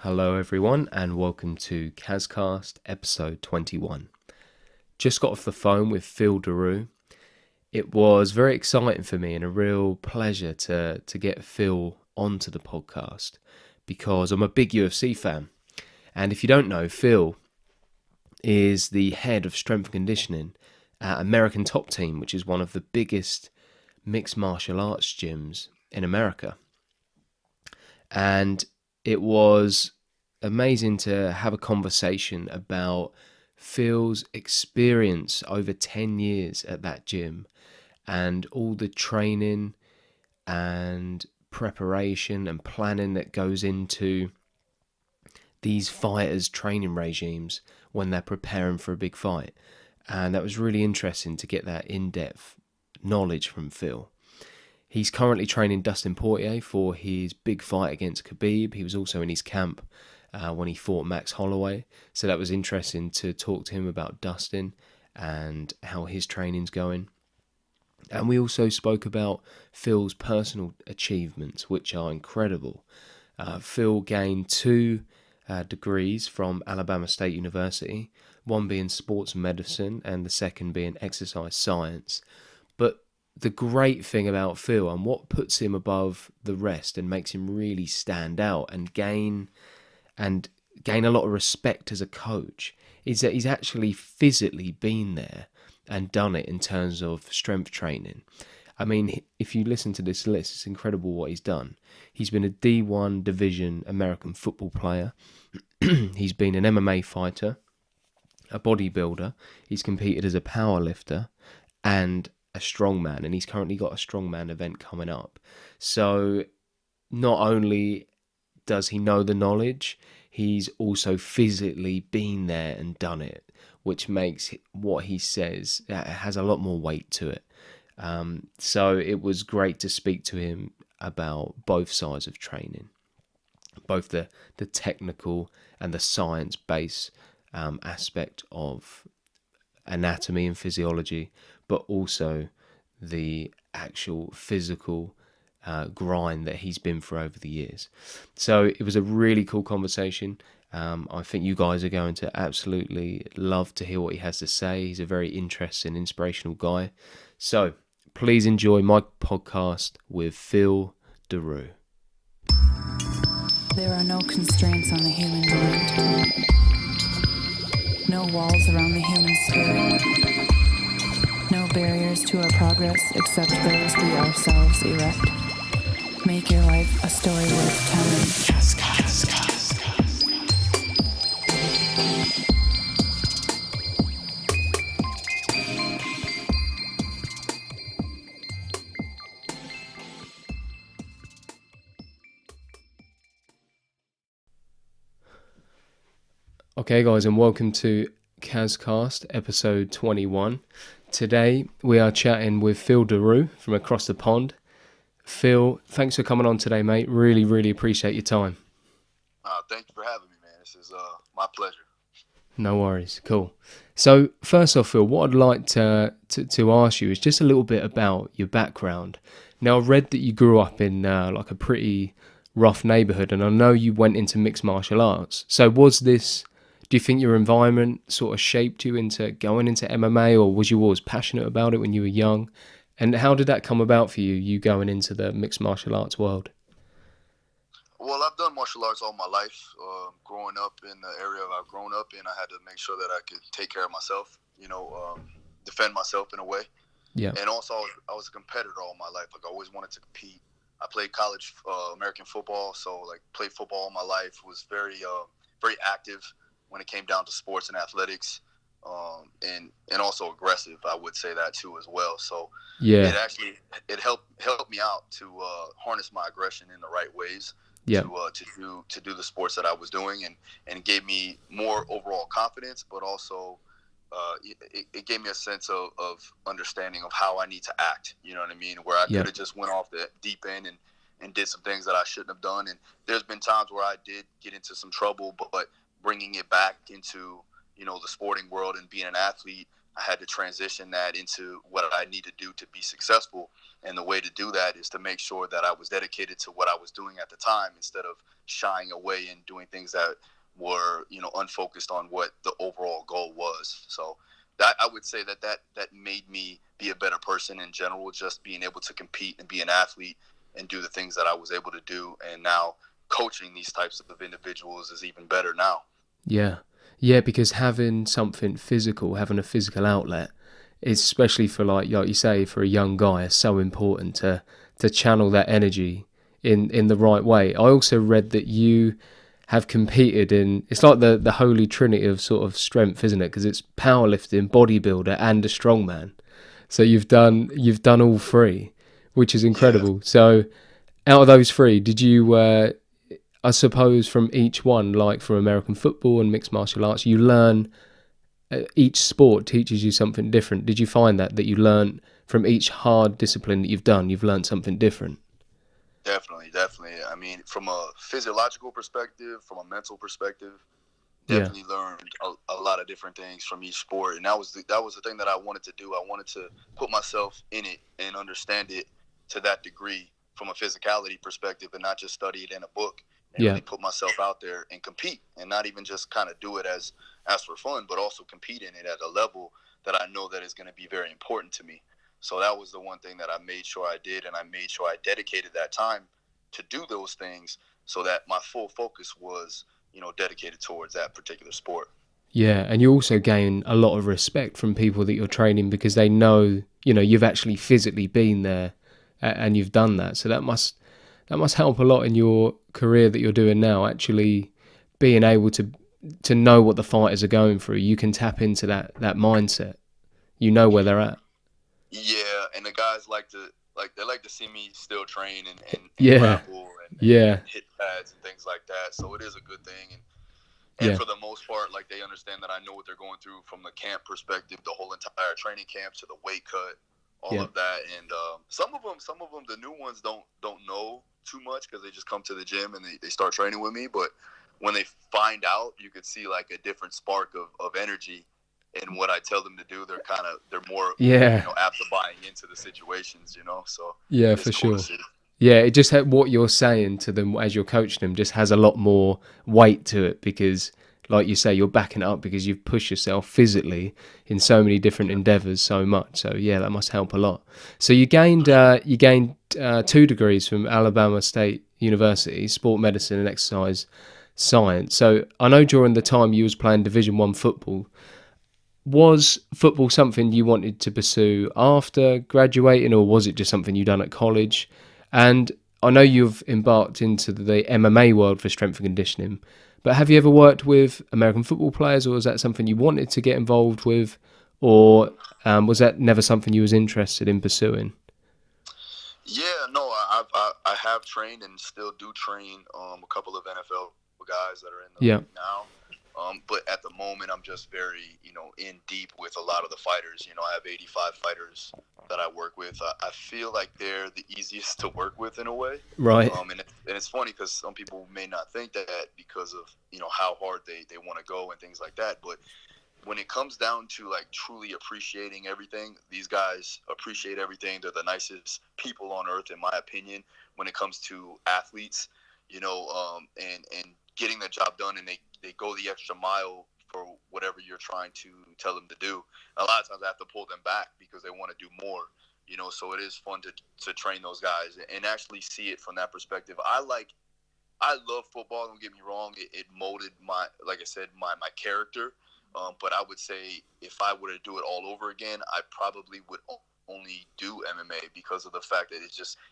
Hello everyone and welcome to Kazcast episode 21. Just got off the phone with Phil Daru. It was very exciting for me and a real pleasure to get Phil onto the podcast because I'm a big UFC fan. And if you don't know, Phil is the head of strength and conditioning at American Top Team, which is one of the biggest mixed martial arts gyms in America. And it was amazing to have a conversation about Phil's experience over 10 years at that gym and all the training and preparation and planning that goes into these fighters' training regimes when they're preparing for a big fight. And that was really interesting to get that in-depth knowledge from Phil. He's currently training Dustin Poirier for his big fight against Khabib. He was also in his camp when he fought Max Holloway. So that was interesting to talk to him about Dustin and how his training's going. And we also spoke about Phil's personal achievements, which are incredible. Phil gained 2 degrees from Alabama State University, one being sports medicine and the second being exercise science. But the great thing about Phil and what puts him above the rest and makes him really stand out and gain a lot of respect as a coach is that he's actually physically been there and done it in terms of strength training. I mean, if you listen to this list, it's incredible what he's done. He's been a D1 division American football player. He's been an MMA fighter, a bodybuilder. He's competed as a powerlifter and a strongman, and he's currently got a strongman event coming up. So not only does he know the knowledge, he's also physically been there and done it, which makes what he says has a lot more weight to it. So it was great to speak to him about both sides of training, both the technical and the science-based aspect of anatomy and physiology, but also the actual physical grind that he's been through over the years. So it was a really cool conversation. I think you guys are going to absolutely love to hear what he has to say. He's a very interesting, inspirational guy. So please enjoy my podcast with Phil Daru. There are no constraints on the human mind. No walls around the human spirit. No barriers to our progress except those we ourselves erect. Make your life a story worth telling. Okay guys, and welcome to Kazcast episode 21. Today we are chatting with Phil Daru from across the pond. Phil, thanks for coming on today, mate. Really appreciate your time. Thank you for having me, man. This is my pleasure. No worries. Cool. So first off, Phil, what I'd like to ask you is just a little bit about your background. Now, I've read that you grew up in like a pretty rough neighborhood, and I know you went into mixed martial arts. So do you think your environment sort of shaped you into going into MMA, or was you always passionate about it when you were young? And how did that come about for you going into the mixed martial arts world? Well, I've done martial arts all my life. Growing up in the area I've grown up in, I had to make sure that I could take care of myself, defend myself in a way. Yeah. And also, I was a competitor all my life. Like, I always wanted to compete. I played college American football, so played football all my life. Was very active when it came down to sports and athletics. And also aggressive, I would say that too as well. So yeah, it helped me out to harness my aggression in the right ways. Yeah. To do the sports that I was doing, and gave me more overall confidence, but also it gave me a sense of understanding of how I need to act. You know what I mean? Where I could have just went off the deep end and did some things that I shouldn't have done. And there's been times where I did get into some trouble, but bringing it back into the sporting world and being an athlete I had to transition that into what I need to do to be successful. And the way to do that is to make sure that I was dedicated to what I was doing at the time instead of shying away and doing things that were, unfocused on what the overall goal was. So that, I would say that made me be a better person in general, just being able to compete and be an athlete and do the things that I was able to do. And now coaching these types of individuals is even better now. Yeah. Yeah, because having something physical, having a physical outlet, especially for like you say, for a young guy, is so important to channel that energy in the right way. I also read that you have competed in, it's like the holy trinity of sort of strength, isn't it? Because it's powerlifting, bodybuilder, and a strongman. So you've done all three, which is Yeah. incredible. So out of those three, did you I suppose from each one, like from American football and mixed martial arts, you learn, each sport teaches you something different. Did you find that you learn from each hard discipline that you've learned something different? Definitely, definitely. I mean, from a physiological perspective, from a mental perspective, Yeah, definitely learned a lot of different things from each sport, and that was the thing that I wanted to do. I wanted to put myself in it and understand it to that degree from a physicality perspective, and not just study it in a book, and yeah, really put myself out there and compete, and not even just kind of do it as for fun, but also compete in it at a level that I know that is going to be very important to me. So that was the one thing that I made sure I did, and I made sure I dedicated that time to do those things so that my full focus was dedicated towards that particular sport. yeah. And you also gain a lot of respect from people that you're training because they know, you've actually physically been there and you've done that. So that must help a lot in your career that you're doing now. Actually, being able to know what the fighters are going through, you can tap into that mindset. You know where they're at. Yeah, and the guys like to see me still train and Yeah, grapple yeah, and hit pads and things like that. So it is a good thing, and yeah, for the most part, like they understand that I know what they're going through from the camp perspective, the whole entire training camp to the weight cut, all yeah, of that. And some of them, the new ones don't know too much because they just come to the gym and they start training with me. But when they find out, you could see like a different spark of energy. And what I tell them to do, they're more yeah, apt to buying into the situations. So yeah, it's for cool to sure. see. Yeah, it just what you're saying to them as you're coaching them just has a lot more weight to it because, like you say, you're backing it up because you've pushed yourself physically in so many different Yeah, endeavors so much. So yeah, that must help a lot. So you gained for sure. 2 degrees from Alabama State University, sport medicine and exercise science. So I know during the time you was playing Division 1 football, was football something you wanted to pursue after graduating, or was it just something you done at college? And I know you've embarked into the MMA world for strength and conditioning, but have you ever worked with American football players, or was that something you wanted to get involved with, or was that never something you was interested in pursuing? Yeah, no, I have trained and still do train a couple of NFL guys that are in the Yeah, league now. But at the moment, I'm just very in deep with a lot of the fighters. I have 85 fighters that I work with. I feel like they're the easiest to work with in a way. right. And it's funny because some people may not think that because of how hard they want to go and things like that. But when it comes down to like truly appreciating everything, these guys appreciate everything. They're the nicest people on earth, in my opinion, when it comes to athletes, and getting the job done, and they go the extra mile for whatever you're trying to tell them to do. A lot of times I have to pull them back because they want to do more, so it is fun to train those guys and actually see it from that perspective. I love football. Don't get me wrong. It molded like I said, my character. But I would say if I were to do it all over again, I probably would only do MMA because of the fact that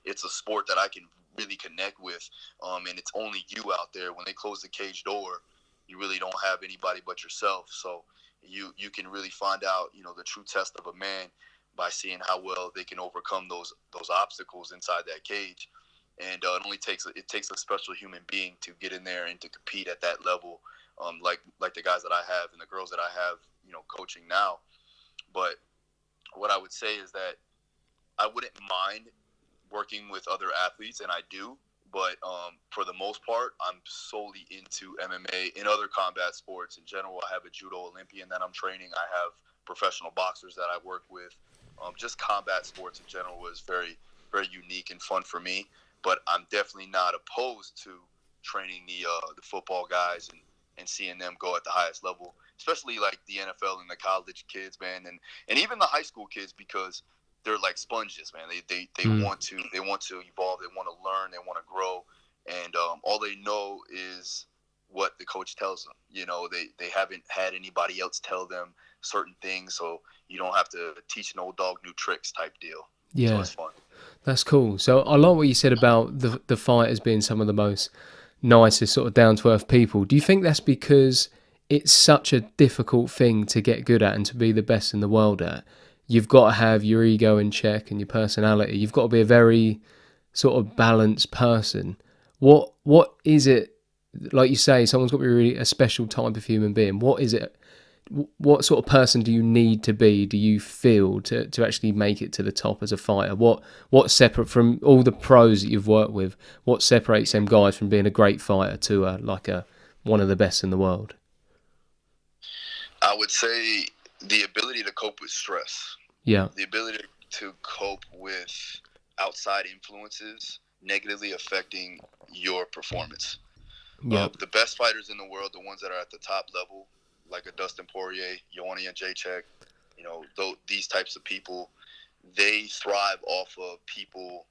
it's a sport that I can really connect with. And it's only you out there. When they close the cage door, you really don't have anybody but yourself. So you can really find out the true test of a man by seeing how well they can overcome those obstacles inside that cage. And it takes a special human being to get in there and to compete at that level, like the guys that I have and the girls that I have, coaching now. But what I would say is that I wouldn't mind working with other athletes, and I do. But for the most part, I'm solely into MMA and other combat sports in general. I have a judo Olympian that I'm training. I have professional boxers that I worked with. Just combat sports in general was very, very unique and fun for me. But I'm definitely not opposed to training the football guys and seeing them go at the highest level, especially like the NFL and the college kids, man, and even the high school kids, because they're like sponges, man. They want to evolve, they want to learn, they want to grow, and all they know is what the coach tells them. You know, they haven't had anybody else tell them certain things, so you don't have to teach an old dog new tricks type deal. Yeah. So it's fun. That's cool. So I like what you said about the fighters being some of the most nicest sort of down-to-earth people. Do you think that's because it's such a difficult thing to get good at and to be the best in the world at? You've got to have your ego in check and your personality. You've got to be a very sort of balanced person. What is it, like you say, someone's got to be really a special type of human being. What is it? What sort of person do you need to be, do you feel, to actually make it to the top as a fighter? What's separate from all the pros that you've worked with? What separates them guys from being a great fighter to one of the best in the world? I would say the ability to cope with stress. Yeah. The ability to cope with outside influences negatively affecting your performance. Yeah. The best fighters in the world, the ones that are at the top level, like a Dustin Poirier, Joanna Jacek, these types of people, they thrive off of people,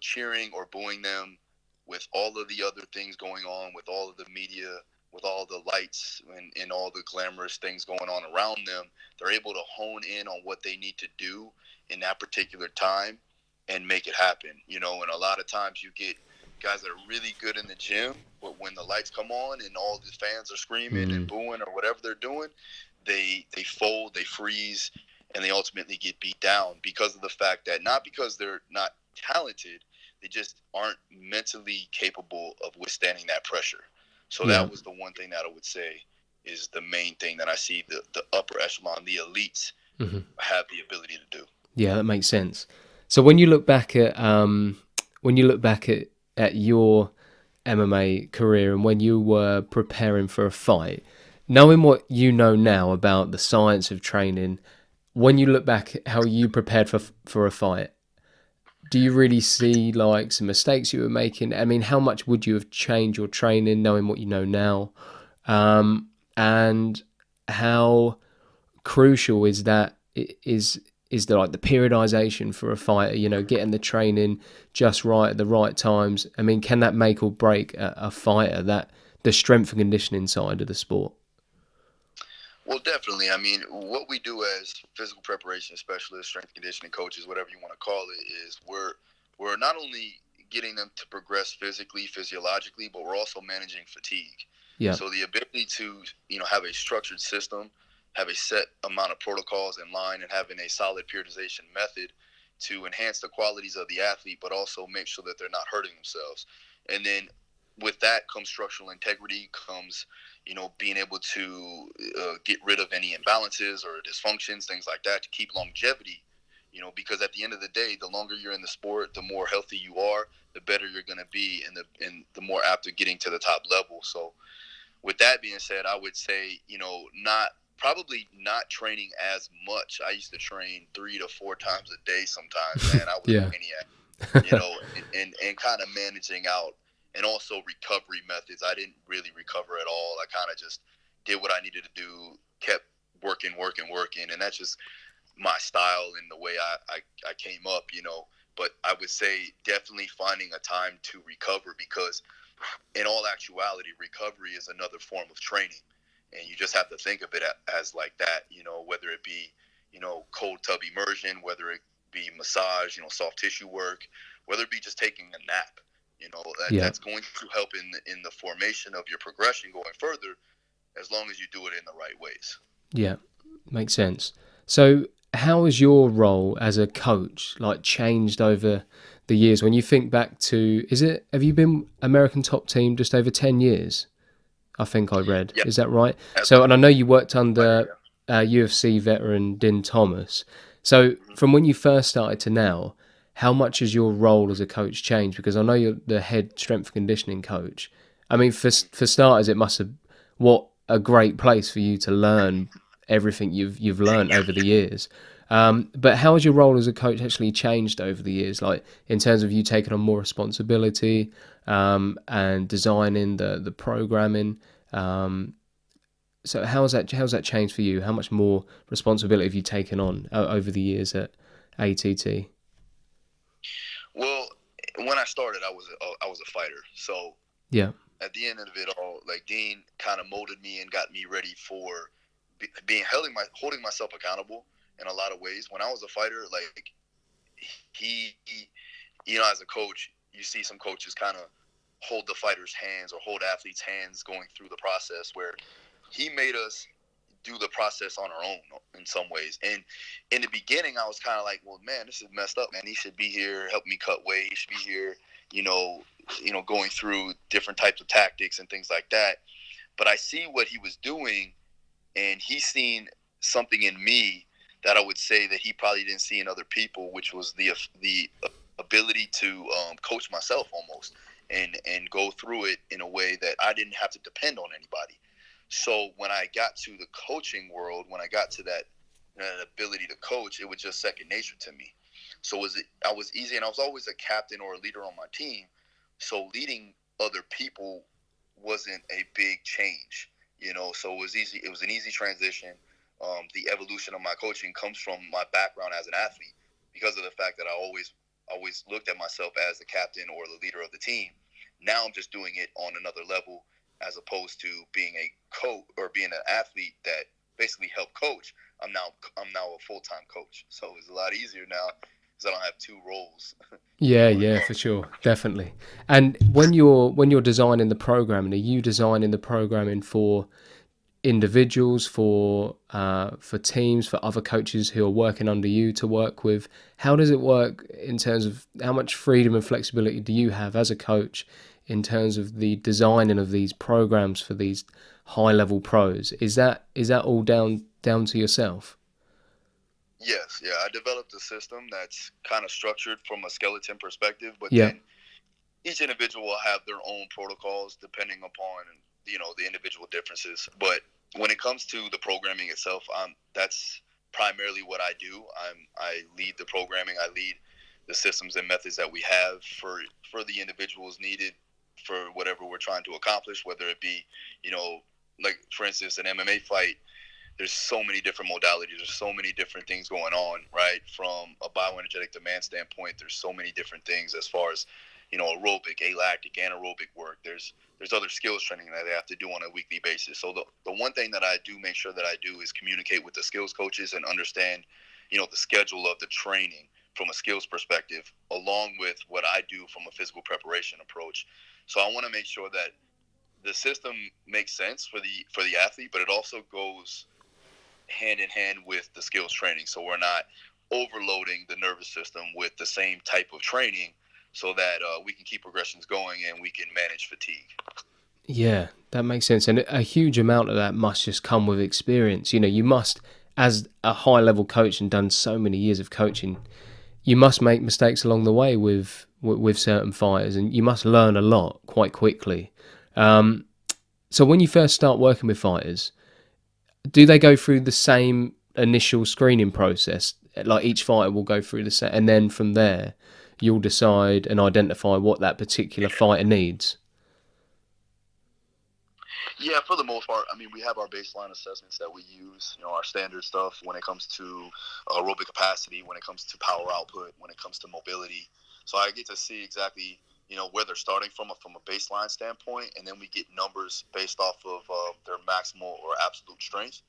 cheering or booing them, with all of the other things going on, with all of the media, with all the lights and all the glamorous things going on around them. They're able to hone in on what they need to do in that particular time and make it happen. And a lot of times you get guys that are really good in the gym, but when the lights come on and all the fans are screaming and booing or whatever they're doing, they fold, they freeze, and they ultimately get beat down because of the fact that, not because they're not talented, they just aren't mentally capable of withstanding that pressure. So that was the one thing that I would say is the main thing that I see the upper echelon, the elites, have the ability to do. Yeah, that makes sense. So when you look back at your MMA career and when you were preparing for a fight, knowing what you know now about the science of training, when you look back at how you prepared for a fight, do you really see like some mistakes you were making? I mean, how much would you have changed your training knowing what you know now? And how crucial is that? Is there like the periodization for a fighter, getting the training just right at the right times? I mean, can that make or break a fighter, that the strength and conditioning side of the sport? Well, definitely. I mean, what we do as physical preparation specialists, strength conditioning coaches, whatever you want to call it, is we're not only getting them to progress physically, physiologically, but we're also managing fatigue. Yeah. So the ability to, have a structured system, have a set amount of protocols in line, and having a solid periodization method to enhance the qualities of the athlete, but also make sure that they're not hurting themselves. And then with that comes structural integrity, comes, being able to get rid of any imbalances or dysfunctions, things like that, to keep longevity, because at the end of the day, the longer you're in the sport, the more healthy you are, the better you're going to be, and the more apt to getting to the top level. So with that being said, I would say, probably not training as much. I used to train 3 to 4 times a day sometimes, man. I was a maniac, and kind of managing out, and also recovery methods. I didn't really recover at all. I kind of just did what I needed to do, kept working, and that's just my style and the way I came up, But I would say definitely finding a time to recover, because in all actuality, recovery is another form of training. And you just have to think of it as like that, whether it be, cold tub immersion, whether it be massage, soft tissue work, whether it be just taking a nap, that's going to help in the formation of your progression going further, as long as you do it in the right ways. Yeah, makes sense. So how has your role as a coach changed over the years? When you think back to, have you been American Top Team just over 10 years? I think I read. Yep. Is that right? Absolutely. So, and I know you worked under UFC veteran Din Thomas. So from when you first started to now, how much has your role as a coach changed? Because I know you're the head strength and conditioning coach. I mean, for starters, it must have, what a great place for you to learn everything you've learned over the years. But how has your role as a coach actually changed over the years? Like in terms of you taking on more responsibility and designing the programming. So how's that changed for you? How much more responsibility have you taken on over the years at ATT? Well, when I started, I was a fighter. So Yeah. at the end of it all, like Dean kind of molded me and got me ready for holding myself accountable in a lot of ways. When I was a fighter, like he you know, as a coach, you see some coaches kind of hold the fighters' hands or hold athletes' hands going through the process, where he made us do the process on our own in some ways. And in the beginning, I was kind of like, well, man, this is messed up, man. He should be here, help me cut weight. He should be here, you know, going through different types of tactics and things like that. But I see what he was doing, and he's seen something in me that I would say that he probably didn't see in other people, which was the ability to coach myself almost and go through it in a way that I didn't have to depend on anybody. So when I got to the coaching world, when I got to that ability to coach, it was just second nature to me. So I was easy, and I was always a captain or a leader on my team. So leading other people wasn't a big change, So it was easy. It was an easy transition. The evolution of my coaching comes from my background as an athlete, because of the fact that I always looked at myself as the captain or the leader of the team. Now I'm just doing it on another level, as opposed to being a coach or being an athlete that basically helped coach. I'm now a full-time coach, so it's a lot easier now because I don't have two roles. Yeah, for sure, definitely. And when you're designing the programming, are you designing the programming for individuals, for teams, for other coaches who are working under you to work with? How does it work in terms of how much freedom and flexibility do you have as a coach in terms of the designing of these programs for these high level pros? Is that all down to yourself? Yes, yeah. I developed a system that's kind of structured from a skeleton perspective, but Yeah. then each individual will have their own protocols depending upon the individual differences. But when it comes to the programming itself, that's primarily what I do. I lead the programming. I lead the systems and methods that we have for the individuals needed for whatever we're trying to accomplish, whether it be, like for instance, an MMA fight. There's so many different modalities. There's so many different things going on, right? From a bioenergetic demand standpoint, there's so many different things as far as, aerobic, alactic, anaerobic work. There's other skills training that they have to do on a weekly basis. So the one thing that I do make sure that I do is communicate with the skills coaches and understand, the schedule of the training from a skills perspective, along with what I do from a physical preparation approach. So I want to make sure that the system makes sense for the athlete, but it also goes hand in hand with the skills training, so we're not overloading the nervous system with the same type of training, so that we can keep progressions going and we can manage fatigue. Yeah, that makes sense. And a huge amount of that must just come with experience. You must, as a high level coach and done so many years of coaching, you must make mistakes along the way with certain fighters, and you must learn a lot quite quickly. So when you first start working with fighters, do they go through the same initial screening process? Like each fighter will go through the same, and then from there, you'll decide and identify what that particular fighter needs. Yeah, for the most part. I mean, we have our baseline assessments that we use, our standard stuff when it comes to aerobic capacity, when it comes to power output, when it comes to mobility. So I get to see exactly, where they're starting from a baseline standpoint, and then we get numbers based off of their maximal or absolute strength.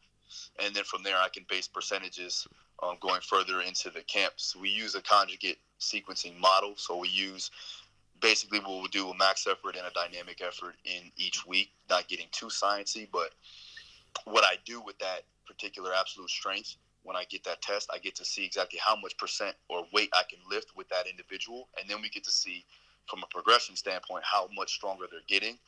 And then from there, I can base percentages going further into the camps. We use a conjugate sequencing model. So we use basically what we'll do a max effort and a dynamic effort in each week, not getting too sciencey, but what I do with that particular absolute strength, when I get that test, I get to see exactly how much percent or weight I can lift with that individual. And then we get to see from a progression standpoint how much stronger they're getting.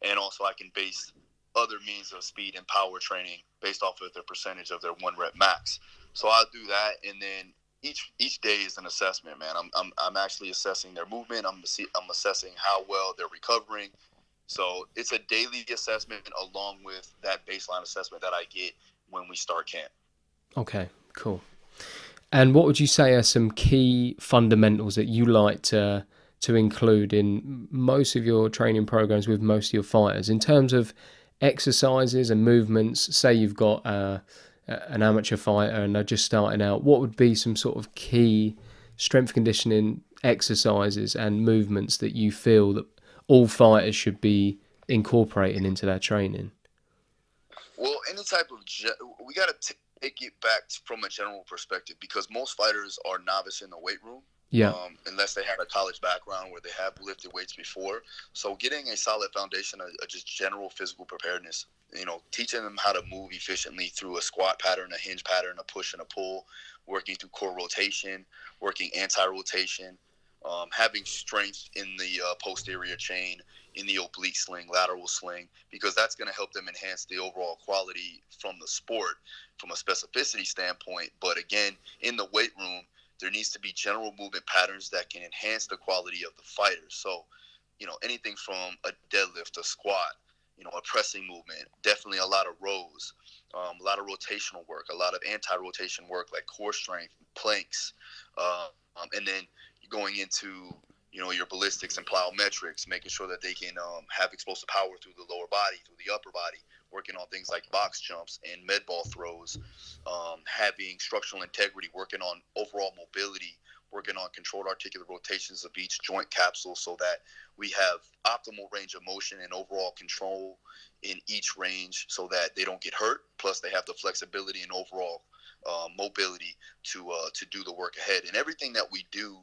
And also I can base other means of speed and power training based off of their percentage of their one rep max. So I'll do that, and then each day is an assessment, man. I'm actually assessing their movement. I'm assessing how well they're recovering. So it's a daily assessment along with that baseline assessment that I get when we start camp. Okay, cool. And what would you say are some key fundamentals that you like to include in most of your training programs with most of your fighters in terms of exercises and movements? Say you've got an amateur fighter and they're just starting out. What would be some sort of key strength conditioning exercises and movements that you feel that all fighters should be incorporating into their training? Well, any type of we got to take it back from a general perspective, because most fighters are novice in the weight room. Yeah. Unless they had a college background where they have lifted weights before. So getting a solid foundation of just general physical preparedness, teaching them how to move efficiently through a squat pattern, a hinge pattern, a push and a pull, working through core rotation, working anti-rotation, having strength in the posterior chain, in the oblique sling, lateral sling, because that's going to help them enhance the overall quality from the sport from a specificity standpoint. But again, in the weight room, there needs to be general movement patterns that can enhance the quality of the fighter. So, anything from a deadlift, a squat, a pressing movement, definitely a lot of rows, a lot of rotational work, a lot of anti-rotation work like core strength, planks, and then going into your ballistics and plyometrics, making sure that they can have explosive power through the lower body, through the upper body, working on things like box jumps and med ball throws, having structural integrity, working on overall mobility, working on controlled articular rotations of each joint capsule so that we have optimal range of motion and overall control in each range so that they don't get hurt. Plus, they have the flexibility and overall mobility to do the work ahead. And everything that we do,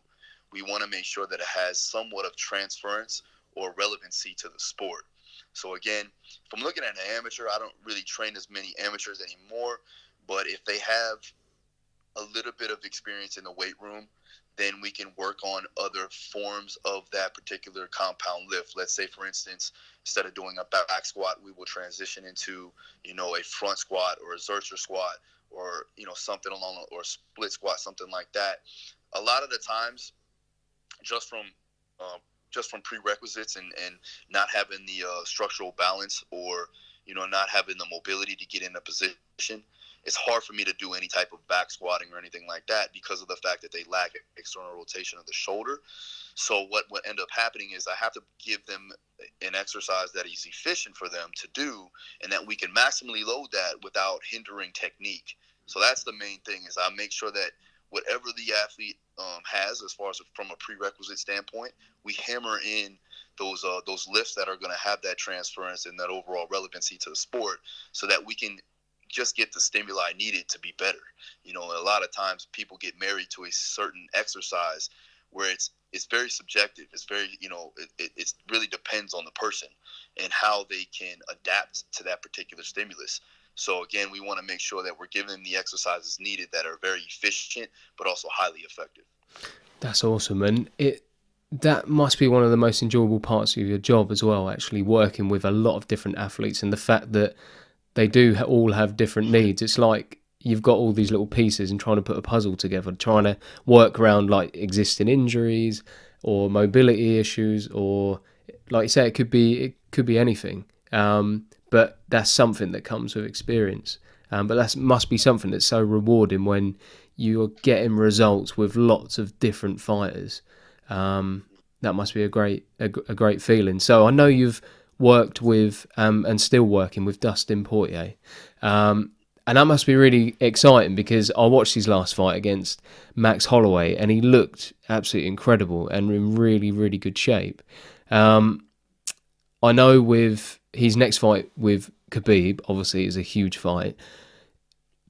we want to make sure that it has somewhat of transference or relevancy to the sport. So again, if I'm looking at an amateur, I don't really train as many amateurs anymore. But if they have a little bit of experience in the weight room, then we can work on other forms of that particular compound lift. Let's say, for instance, instead of doing a back squat, we will transition into, a front squat or a Zercher squat or, something along, or a split squat, something like that. A lot of the times, just from prerequisites and not having the structural balance, or not having the mobility to get in a position, it's hard for me to do any type of back squatting or anything like that because of the fact that they lack external rotation of the shoulder. So what end up happening is I have to give them an exercise that is efficient for them to do, and that we can maximally load that without hindering technique. So that's the main thing, is I make sure that whatever the athlete has as far as from a prerequisite standpoint, we hammer in those lifts that are going to have that transference and that overall relevancy to the sport, so that we can just get the stimuli needed to be better. A lot of times people get married to a certain exercise where it's very subjective. It's very, it really depends on the person and how they can adapt to that particular stimulus. So again, we want to make sure that we're giving them the exercises needed that are very efficient, but also highly effective. That's awesome. And that must be one of the most enjoyable parts of your job as well, actually working with a lot of different athletes, and the fact that they do all have different needs. It's like you've got all these little pieces and trying to put a puzzle together, trying to work around like existing injuries or mobility issues, or like you say, it could be anything. But that's something that comes with experience. But that must be something that's so rewarding when you're getting results with lots of different fighters. That must be a great feeling. So I know you've worked with and still working with Dustin Poirier. And that must be really exciting, because I watched his last fight against Max Holloway and he looked absolutely incredible and in really, really good shape. I know with his next fight with Khabib, obviously, is a huge fight.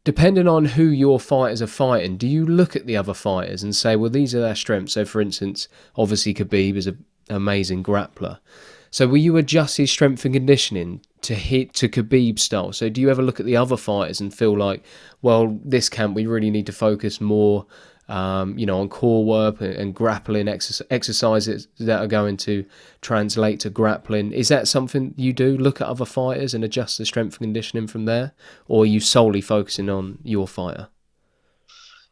Depending on who your fighters are fighting, do you look at the other fighters and say, well, these are their strengths? So, for instance, obviously Khabib is an amazing grappler. So will you adjust his strength and conditioning to hit to Khabib style? So do you ever look at the other fighters and feel like, well, this camp we really need to focus more, on core work and grappling exercises that are going to translate to grappling? Is that something you do? Look at other fighters and adjust the strength and conditioning from there, or are you solely focusing on your fighter?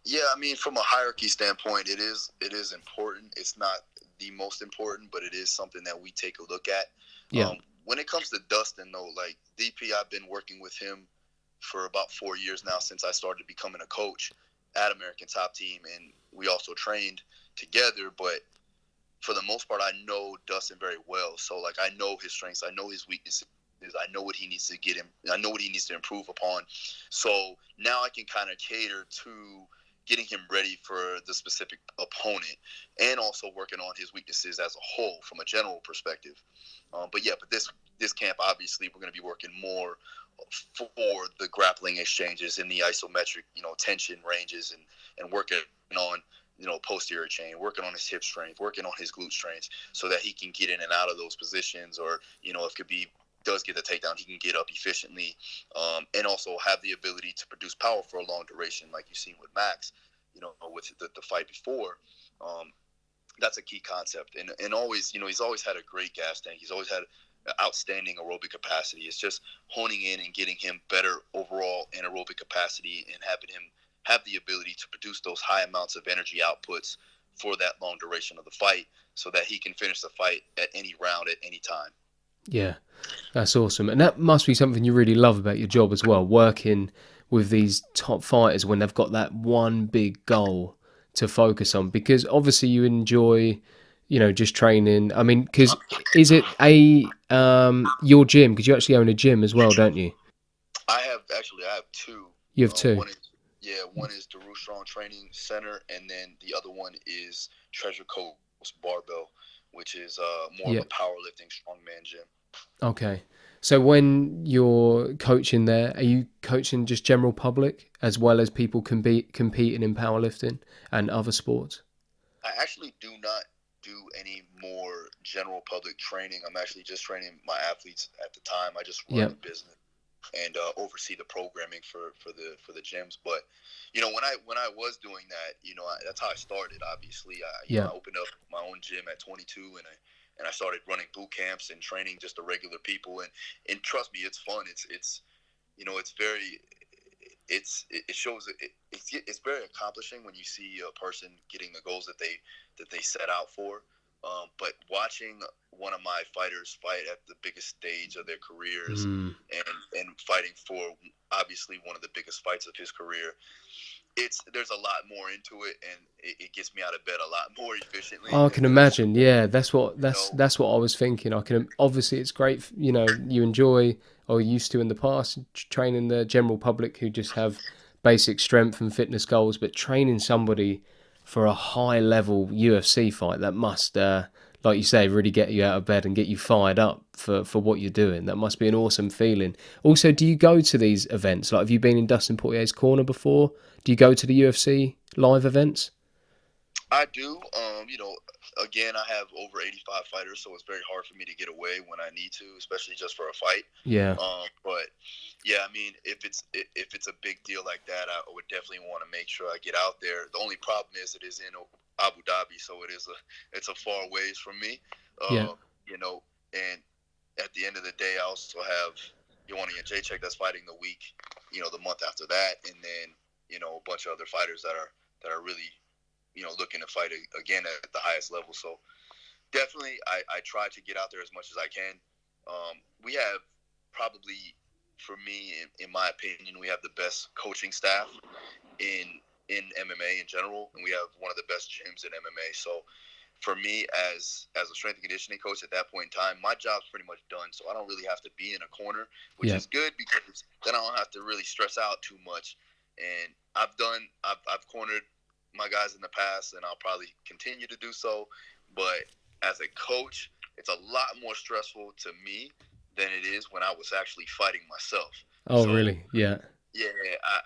Yeah, I mean, from a hierarchy standpoint, it is important. It's not the most important, but it is something that we take a look at. Yeah. When it comes to Dustin, though, like DP, I've been working with him for about 4 years now since I started becoming a coach at American Top Team, and we also trained together. But for the most part, I know Dustin very well. So like, I know his strengths, I know his weaknesses, I know what he needs to get him, I know what he needs to improve upon. So now I can kind of cater to getting him ready for the specific opponent, and also working on his weaknesses as a whole from a general perspective. But this camp, obviously, we're going to be working more for the grappling exchanges in the isometric, tension ranges, and working on, posterior chain, working on his hip strength, working on his glute strength, so that he can get in and out of those positions, or, if Khabib does get the takedown, he can get up efficiently, and also have the ability to produce power for a long duration, like you've seen with Max, with the fight before. That's a key concept, and always, he's always had a great gas tank. He's always had outstanding aerobic capacity. It's just honing in and getting him better overall anaerobic capacity, and having him have the ability to produce those high amounts of energy outputs for that long duration of the fight, so that he can finish the fight at any round at any time. Yeah, that's awesome. And that must be something you really love about your job as well, working with these top fighters when they've got that one big goal to focus on, because obviously you enjoy, just training. I mean, because is it your gym? Because you actually own a gym as well, don't you? I have two. You have two. One is Daru Strong Training Center, and then the other one is Treasure Coast Barbell, which is more of a powerlifting strongman gym. Okay. So when you're coaching there, are you coaching just general public as well as people competing in powerlifting and other sports? I actually do not do any more general public training. I'm actually just training my athletes at the time. I just run the business and oversee the programming for the gyms. But when I was doing that, that's how I started. Obviously, I opened up my own gym at 22, and I started running boot camps and training just the regular people. And trust me, it's fun. It's very accomplishing when you see a person getting the goals that they set out for. But watching one of my fighters fight at the biggest stage of their careers, and fighting for obviously one of the biggest fights of his career, there's a lot more into it, and it gets me out of bed a lot more efficiently. Oh, I can imagine. Yeah, that's what I was thinking. Obviously it's great. You enjoy, or used to in the past, training the general public who just have basic strength and fitness goals, but training somebody for a high level UFC fight, that must, like you say, really get you out of bed and get you fired up for what you're doing. That must be an awesome feeling. Also, do you go to these events? Like, have you been in Dustin Poirier's corner before? Do you go to the UFC live events? I do. Again, I have over 85 fighters, so it's very hard for me to get away when I need to, especially just for a fight. Yeah. But yeah, I mean, if it's a big deal like that, I would definitely want to make sure I get out there. The only problem is it is in Abu Dhabi, so it's a far ways from me. And at the end of the day, I also have Ioane and Jacek that's fighting the week, the month after that, and then a bunch of other fighters that are really looking to fight again at the highest level. So definitely I try to get out there as much as I can. We have probably, for me, in my opinion, we have the best coaching staff in MMA in general, and we have one of the best gyms in MMA. So for me, as a strength and conditioning coach at that point in time, my job's pretty much done. So I don't really have to be in a corner, which is good, because then I don't have to really stress out too much. And I've cornered my guys in the past, and I'll probably continue to do so. But as a coach, it's a lot more stressful to me than it is when I was actually fighting myself. Oh, so, really? Yeah. Yeah,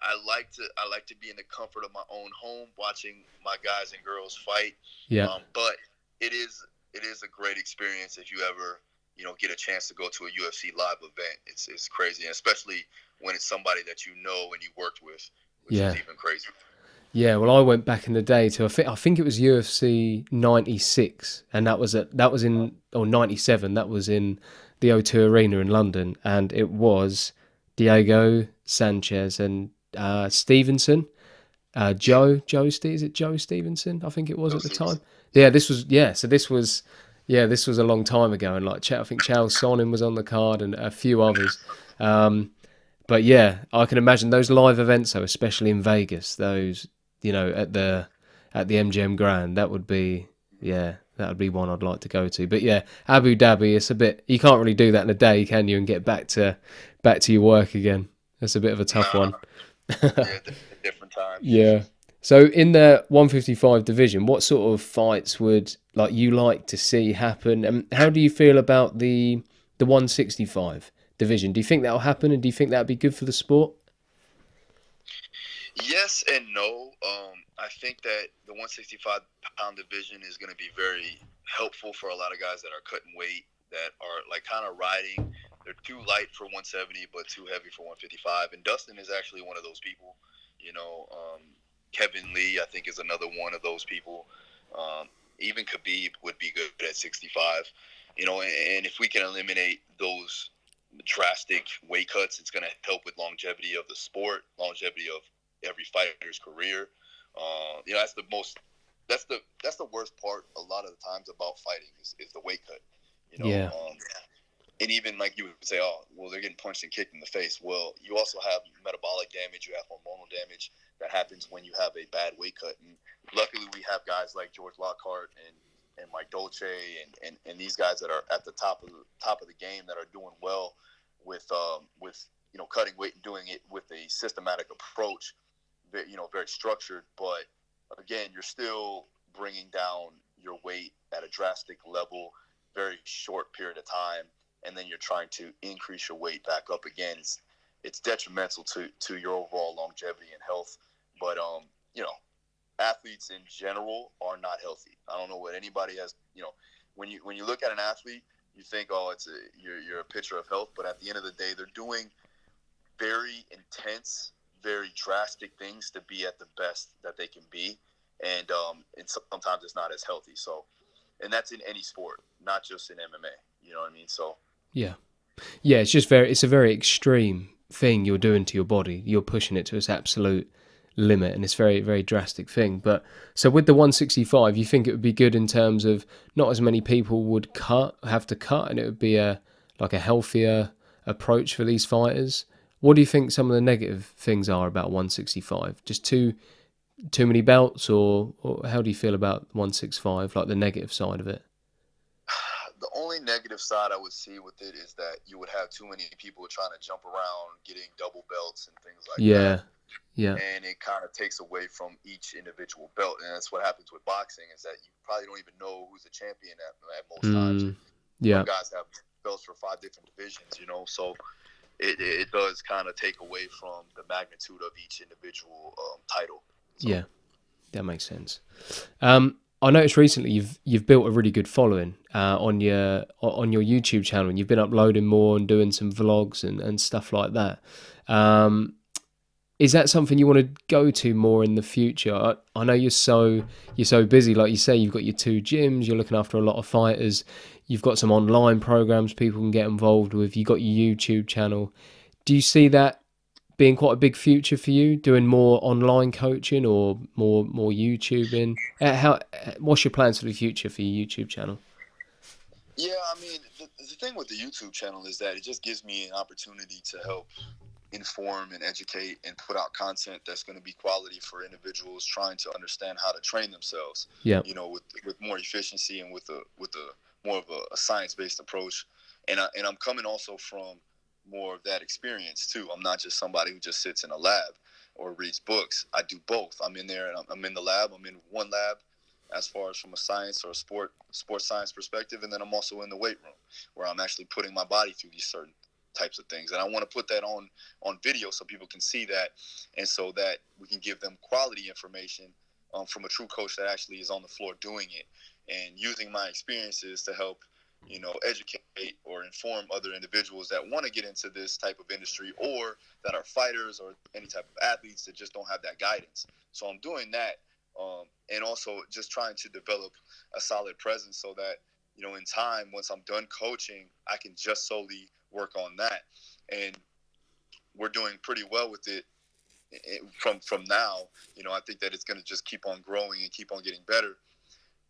I like to be in the comfort of my own home, watching my guys and girls fight. Yeah. But it is a great experience if you ever get a chance to go to a UFC live event. It's crazy, and especially when it's somebody that you know and you worked with, which is even crazy. Yeah, well, I went back in the day to I think it was UFC 96, and that was in 97. That was in the O2 Arena in London, and it was Diego Sanchez and Stevenson. Joe Stevenson? I think it was at the time. Yeah, this was a long time ago, and I think Chael Sonnen was on the card and a few others. But yeah, I can imagine those live events, though, especially in Vegas, those, you know, at the MGM Grand, that would be, yeah, that would be one I'd like to go to. But yeah, Abu Dhabi, it's a bit, you can't really do that in a day, can you, and get back to your work again. That's a bit of a tough Nah, one. yeah, different time. Yeah. So in the 155 division, what sort of fights would you like to see happen? And how do you feel about the 165 division? Do you think that'll happen, and do you think that'd be good for the sport? Yes and no. I think that the 165-pound division is going to be very helpful for a lot of guys that are cutting weight, that are like kind of riding. They're too light for 170, but too heavy for 155. And Dustin is actually one of those people. You know, Kevin Lee, I think, is another one of those people. Even Khabib would be good at 65. You know, and if we can eliminate those drastic weight cuts, it's going to help with longevity of the sport, longevity of every fighter's career. You know, that's the worst part a lot of the times about fighting is the weight cut. You know, Yeah. and even like you would say, oh, well, they're getting punched and kicked in the face. Well, you also have metabolic damage, you have hormonal damage that happens when you have a bad weight cut. And luckily, we have guys like George Lockhart and Mike Dolce and these guys that are at the top of the game that are doing well with you know, cutting weight and doing it with a systematic approach, you know, very structured. But again, you're still bringing down your weight at a drastic level, very short period of time, and then you're trying to increase your weight back up again. It's detrimental to your overall longevity and health. But you know, athletes in general are not healthy. I don't know what anybody has. You know, when you look at an athlete, you think, oh, you're a picture of health. But at the end of the day, they're doing very intense, very drastic things to be at the best that they can be, and sometimes it's not as healthy. So, and that's in any sport, not just in MMA. You know what I mean? So, Yeah. Yeah, it's a very extreme thing you're doing to your body. You're pushing it to its absolute limit, and it's very, very drastic thing. But so with the 165, you think it would be good in terms of not as many people would have to cut, and it would be a healthier approach for these fighters. What do you think some of the negative things are about 165? Just too many belts, or how do you feel about 165, like the negative side of it? the only negative side I would see with it is that you would have too many people trying to jump around, getting double belts and things like that. Yeah, yeah, And it kind of takes away from each individual belt. And that's what happens with boxing, is that you probably don't even know who's the champion at most times. Some yeah. guys have belts for 5 different divisions, you know, so it does kind of take away from the magnitude of each individual title. So. Yeah, that makes sense. I noticed recently you've built a really good following on your YouTube channel, and you've been uploading more and doing some vlogs and stuff like that. Is that something you want to go to more in the future? I know you're so busy, like you say, you've got your 2 gyms, you're looking after a lot of fighters, you've got some online programs people can get involved with, you've got your YouTube channel. Do you see that being quite a big future for you, doing more online coaching or more YouTubing? What's your plans for the future for your YouTube channel? Yeah, I mean, the thing with the YouTube channel is that it just gives me an opportunity to help inform and educate and put out content that's going to be quality for individuals trying to understand how to train themselves. Yeah, You know, with more efficiency and with a more of a science-based approach. And I'm coming also from more of that experience too. I'm not just somebody who just sits in a lab or reads books. I do both. I'm in there and I'm in the lab. I'm in one lab as far as from a science or a sports science perspective, and then I'm also in the weight room where I'm actually putting my body through these certain types of things. And I want to put that on video so people can see that, and so that we can give them quality information from a true coach that actually is on the floor doing it, and using my experiences to help, you know, educate or inform other individuals that want to get into this type of industry, or that are fighters or any type of athletes that just don't have that guidance. So I'm doing that, and also just trying to develop a solid presence so that, you know, in time, once I'm done coaching, I can just solely work on that. And we're doing pretty well with it from now. You know, I think that it's going to just keep on growing and keep on getting better.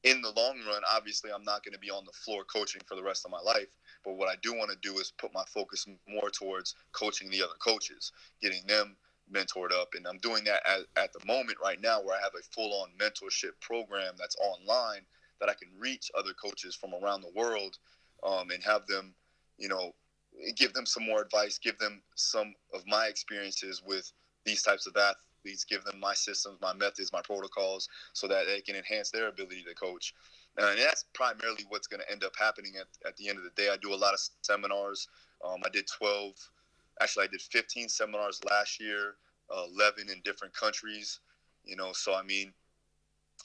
in the long run, obviously, I'm not going to be on the floor coaching for the rest of my life. But what I do want to do is put my focus more towards coaching the other coaches, getting them mentored up. And I'm doing that at the moment right now, where I have a full-on mentorship program that's online that I can reach other coaches from around the world, and have them, you know, give them some more advice, give them some of my experiences with these types of athletes, give them my systems, my methods, my protocols, so that they can enhance their ability to coach. And that's primarily what's going to end up happening at the end of the day. I do a lot of seminars. I did 12, actually I did 15 seminars last year, 11 in different countries, you know, so I mean,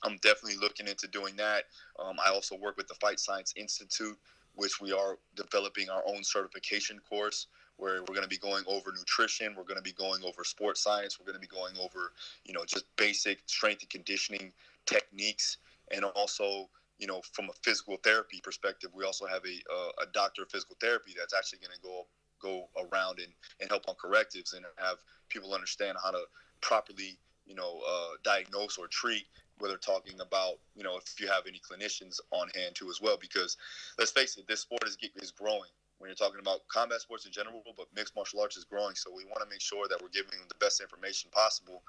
I'm definitely looking into doing that. I also work with the Fight Science Institute, which we are developing our own certification course where we're going to be going over nutrition. We're going to be going over sports science. We're going to be going over, you know, just basic strength and conditioning techniques. And also, you know, from a physical therapy perspective, we also have a doctor of physical therapy that's actually going to go around and help on correctives and have people understand how to properly, you know, diagnose or treat, whether talking about, you know, if you have any clinicians on hand too as well, because let's face it, this sport is growing. When you're talking about combat sports in general, but mixed martial arts is growing, so we want to make sure that we're giving them the best information possible,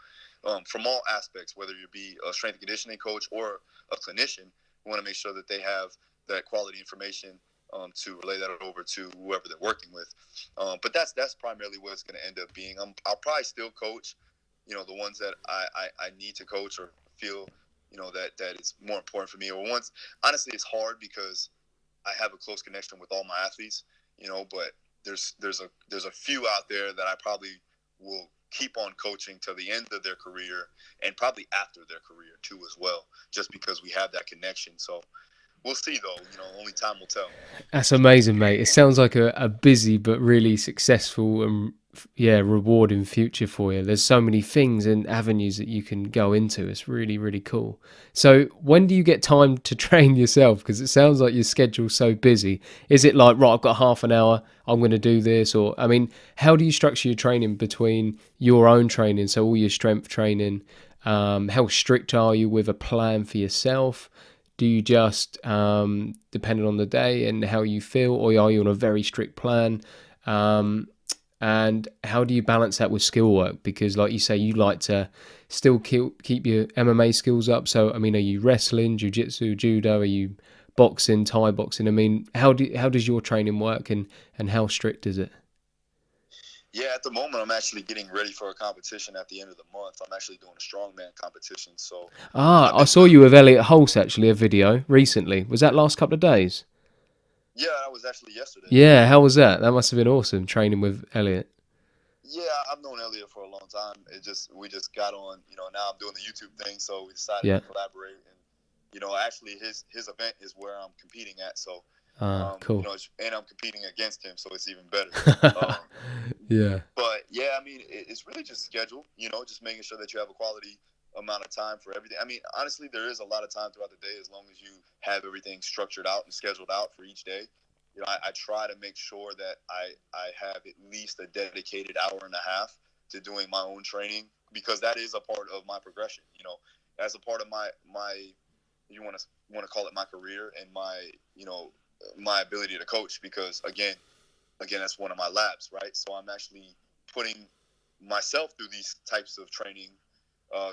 from all aspects, whether you be a strength and conditioning coach or a clinician. We want to make sure that they have that quality information, to relay that over to whoever they're working with. But that's primarily what it's going to end up being. I'll probably still coach, you know, the ones that I need to coach or feel, you know, that it's more important for me. Or once, honestly, it's hard because I have a close connection with all my athletes, you know, but there's a few out there that I probably will keep on coaching till the end of their career and probably after their career too as well, just because we have that connection. So we'll see though, you know, only time will tell. That's amazing, mate. It sounds like a busy but really successful and rewarding future for you. There's so many things and avenues that you can go into. It's really, really cool. So when do you get time to train yourself? Because it sounds like your schedule's so busy. Is it like, right, I've got half an hour, I'm going to do this? Or, I mean, how do you structure your training between your own training, so all your strength training? How strict are you with a plan for yourself? Do you just, depending on the day and how you feel, or are you on a very strict plan? And how do you balance that with skill work? Because like you say, you like to still keep your MMA skills up. So, I mean, are you wrestling, jiu-jitsu, judo? Are you boxing, Thai boxing? I mean, how does your training work, and how strict is it? Yeah, at the moment, I'm actually getting ready for a competition at the end of the month. I'm actually doing a strongman competition. So I saw you with Elliot Hulse, actually, a video recently. Was that last couple of days? yeah, that was actually yesterday. Yeah, how was that? That must have been awesome, training with Elliot. Yeah, I've known Elliot for a long time. We just got on, you know, now I'm doing the YouTube thing, so we decided Yeah. to collaborate. And, you know, actually his event is where I'm competing at. So, you Cool. know, and I'm competing against him, so it's even better. Yeah. But yeah, I mean, it's really just schedule, you know, just making sure that you have a quality amount of time for everything. I mean, honestly, there is a lot of time throughout the day as long as you have everything structured out and scheduled out for each day. You know, I try to make sure that I have at least a dedicated hour and a half to doing my own training, because that is a part of my progression. You know, as a part of my you want to call it my career and my, you know, my ability to coach, because again, that's one of my labs, right? So I'm actually putting myself through these types of training,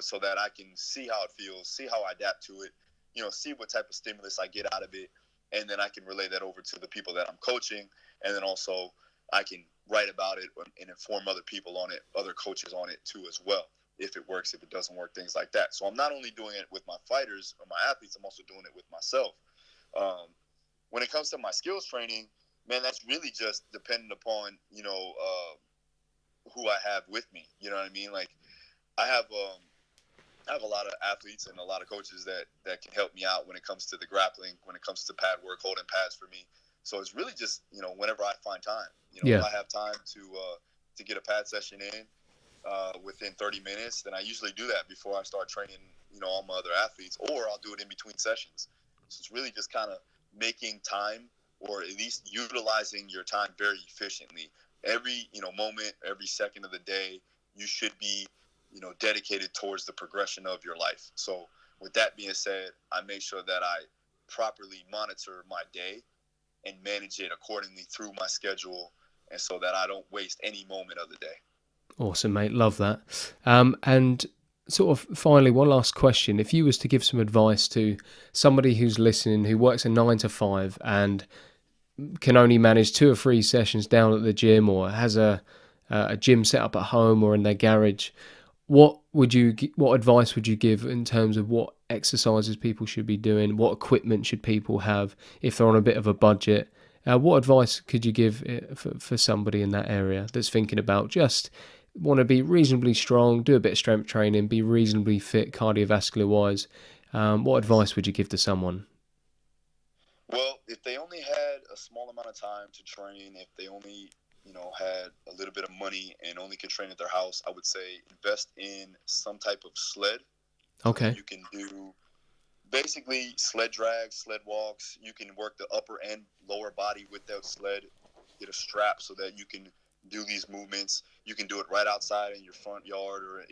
so that I can see how it feels, see how I adapt to it, you know, see what type of stimulus I get out of it, and then I can relay that over to the people that I'm coaching, and then also I can write about it and inform other people on it, other coaches on it too as well. If it works, if it doesn't work, things like that. So I'm not only doing it with my fighters or my athletes, I'm also doing it with myself. When it comes to my skills training, man, that's really just dependent upon, you know, who I have with me. You know what I mean? Like I have a lot of athletes and a lot of coaches that can help me out when it comes to the grappling, when it comes to pad work, holding pads for me. So it's really just, you know, whenever I find time, you know, Yeah. if I have time to get a pad session in within 30 minutes, then I usually do that before I start training, you know, all my other athletes, or I'll do it in between sessions. So it's really just kind of making time, or at least utilizing your time very efficiently. Every, you know, moment, every second of the day, you should be, you know, dedicated towards the progression of your life. So with that being said, I make sure that I properly monitor my day and manage it accordingly through my schedule, and so that I don't waste any moment of the day. Awesome, mate. Love that. And sort of finally, one last question. If you was to give some advice to somebody who's listening, who works a 9 to 5 and can only manage 2 or 3 sessions down at the gym, or has a gym set up at home or in their garage, what advice would you give in terms of what exercises people should be doing? What equipment should people have if they're on a bit of a budget? What advice could you give for somebody in that area that's thinking about just want to be reasonably strong, do a bit of strength training, be reasonably fit cardiovascular wise? What advice would you give to someone? Well, if they only had a small amount of time to train, if they only had a little bit of money and only could train at their house, I would say invest in some type of sled. So Okay. that you can do basically sled drags, sled walks. You can work the upper and lower body with that sled. Get a strap so that you can do these movements. You can do it right outside in your front yard, or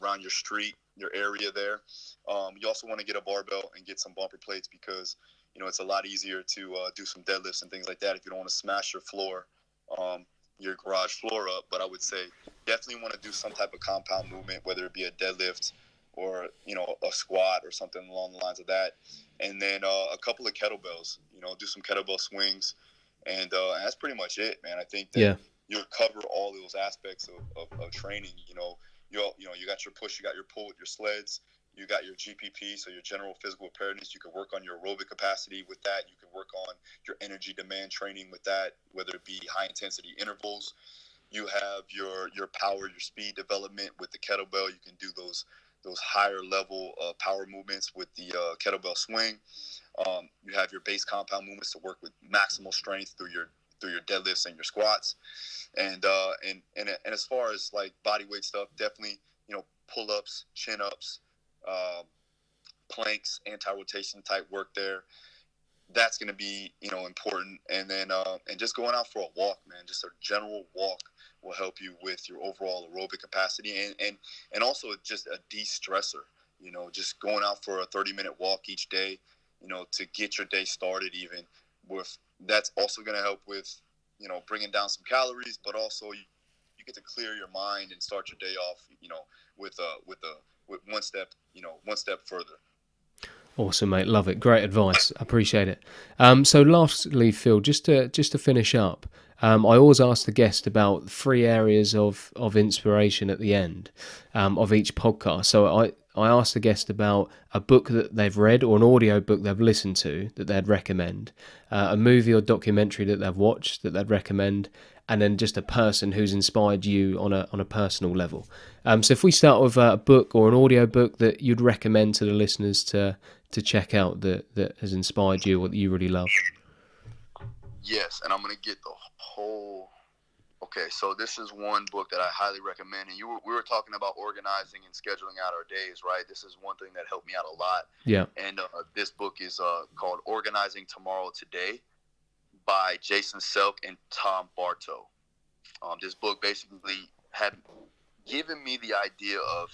around your street, your area there. You also want to get a barbell and get some bumper plates, because it's a lot easier to do some deadlifts and things like that if you don't want to smash your floor, your garage floor up. But I would say definitely want to do some type of compound movement, whether it be a deadlift or a squat or something along the lines of that. And then a couple of kettlebells. Do some kettlebell swings, and that's pretty much it, man. I think that you'll cover all those aspects of training. You got your push, you got your pull with your sleds, you got your GPP, so your general physical preparedness. You can work on your aerobic capacity with that. You can work on your energy demand training with that, whether it be high intensity intervals. You have your power, your speed development with the kettlebell. You can do those higher level power movements with the kettlebell swing. You have your base compound movements to work with maximal strength through your deadlifts and your squats. And as far as like body weight stuff, definitely pull ups, chin ups, planks, anti-rotation type work there. That's going to be important. And then and just going out for a walk, man. Just a general walk will help you with your overall aerobic capacity, and also just a de-stressor. Just going out for a 30-minute walk each day, to get your day started. Even with that's also going to help with bringing down some calories, but also you get to clear your mind and start your day off with one step further. Awesome, mate. Love it. Great advice. Appreciate it. So lastly, Phil, just to finish up, I always ask the guest about 3 areas of inspiration at the end of each podcast. So I asked the guest about a book that they've read or an audio book they've listened to that they'd recommend, a movie or documentary that they've watched that they'd recommend, and then just a person who's inspired you on a personal level. So if we start with a book or an audio book that you'd recommend to the listeners to check out that has inspired you or that you really love. Yes, and I'm going to get the whole... Okay, so this is one book that I highly recommend. And we were talking about organizing and scheduling out our days, right? This is one thing that helped me out a lot. Yeah. And this book is called Organizing Tomorrow Today by Jason Selk and Tom Bartow. This book basically had given me the idea of,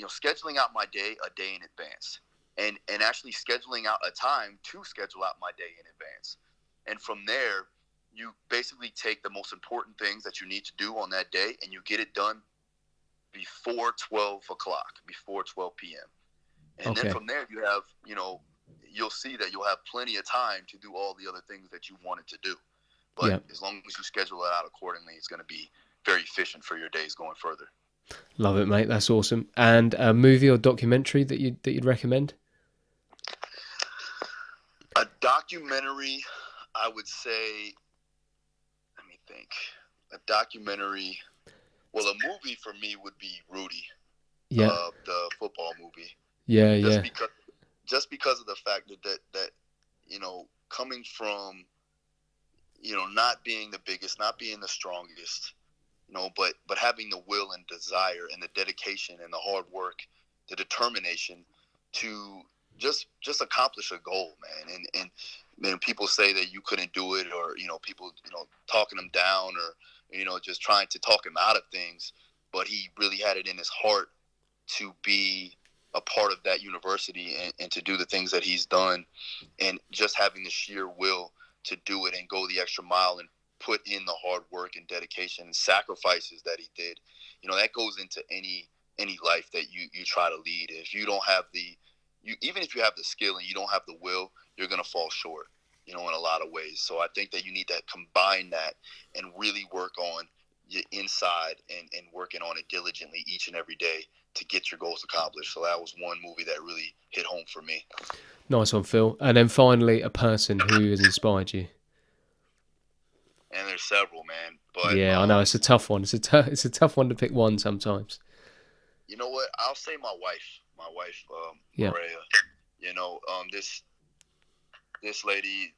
scheduling out my day a day in advance, and actually scheduling out a time to schedule out my day in advance. And from there, you basically take the most important things that you need to do on that day, and you get it done before 12 o'clock, before 12 p.m. And then from there, you have, you'll see that you'll have plenty of time to do all the other things that you wanted to do. But as long as you schedule it out accordingly, it's going to be very efficient for your days going further. Love it, mate. That's awesome. And a movie or documentary that you'd recommend? A documentary, I would say, let me think. A documentary, well, a movie for me would be Rudy. Yeah. The football movie. Yeah, just because of the fact that coming from, not being the biggest, not being the strongest, but having the will and desire and the dedication and the hard work, the determination to just accomplish a goal, man. And then people say that you couldn't do it, or people talking him down, or just trying to talk him out of things, but he really had it in his heart to be a part of that university and to do the things that he's done, and just having the sheer will to do it and go the extra mile and put in the hard work and dedication and sacrifices that he did, that goes into any life that you try to lead. If you don't have even if you have the skill and you don't have the will, you're going to fall short, in a lot of ways. So I think that you need to combine that and really work on your inside and working on it diligently each and every day to get your goals accomplished. So that was one movie that really hit home for me. Nice one, Phil. And then finally, a person who has inspired you. And there's several, man. But Yeah, I know it's a tough one. It's a tough one to pick one sometimes. You know what? I'll say my wife. My wife, Yeah. Maria. This lady,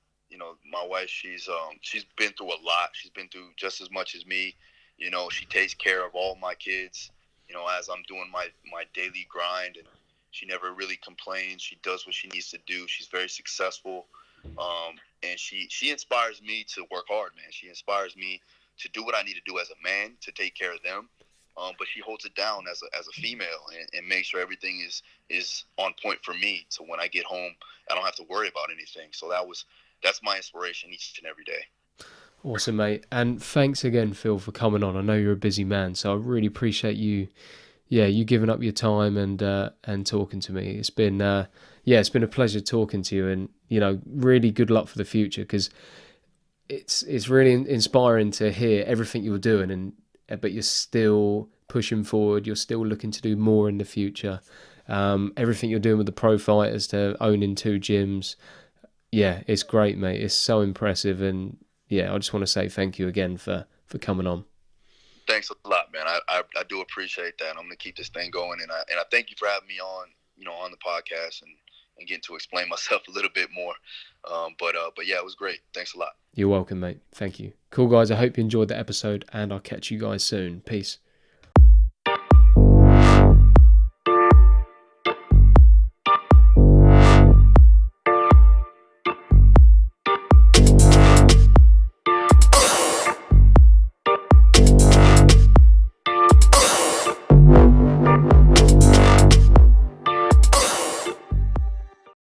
my wife. She's been through a lot. She's been through just as much as me. She takes care of all my kids. As I'm doing my daily grind, and she never really complains. She does what she needs to do. She's very successful, and she inspires me to work hard, man. She inspires me to do what I need to do as a man to take care of them. But she holds it down as a female and makes sure everything is on point for me. So when I get home, I don't have to worry about anything. So that's my inspiration each and every day. Awesome, mate. And thanks again, Phil, for coming on. I know you're a busy man, so I really appreciate you giving up your time and talking to me. It's been it's been a pleasure talking to you, and really good luck for the future, because it's really inspiring to hear everything you're doing, but you're still pushing forward. You're still looking to do more in the future. Everything you're doing with the pro fighters, to owning 2 gyms, it's great, mate. It's so impressive, and I just want to say thank you again for coming on. Thanks a lot, man. I do appreciate that. I'm gonna keep this thing going, and I thank you for having me on, on the podcast and getting to explain myself a little bit more. But yeah, it was great. Thanks a lot. You're welcome, mate. Thank you. Cool, guys. I hope you enjoyed the episode, and I'll catch you guys soon. Peace.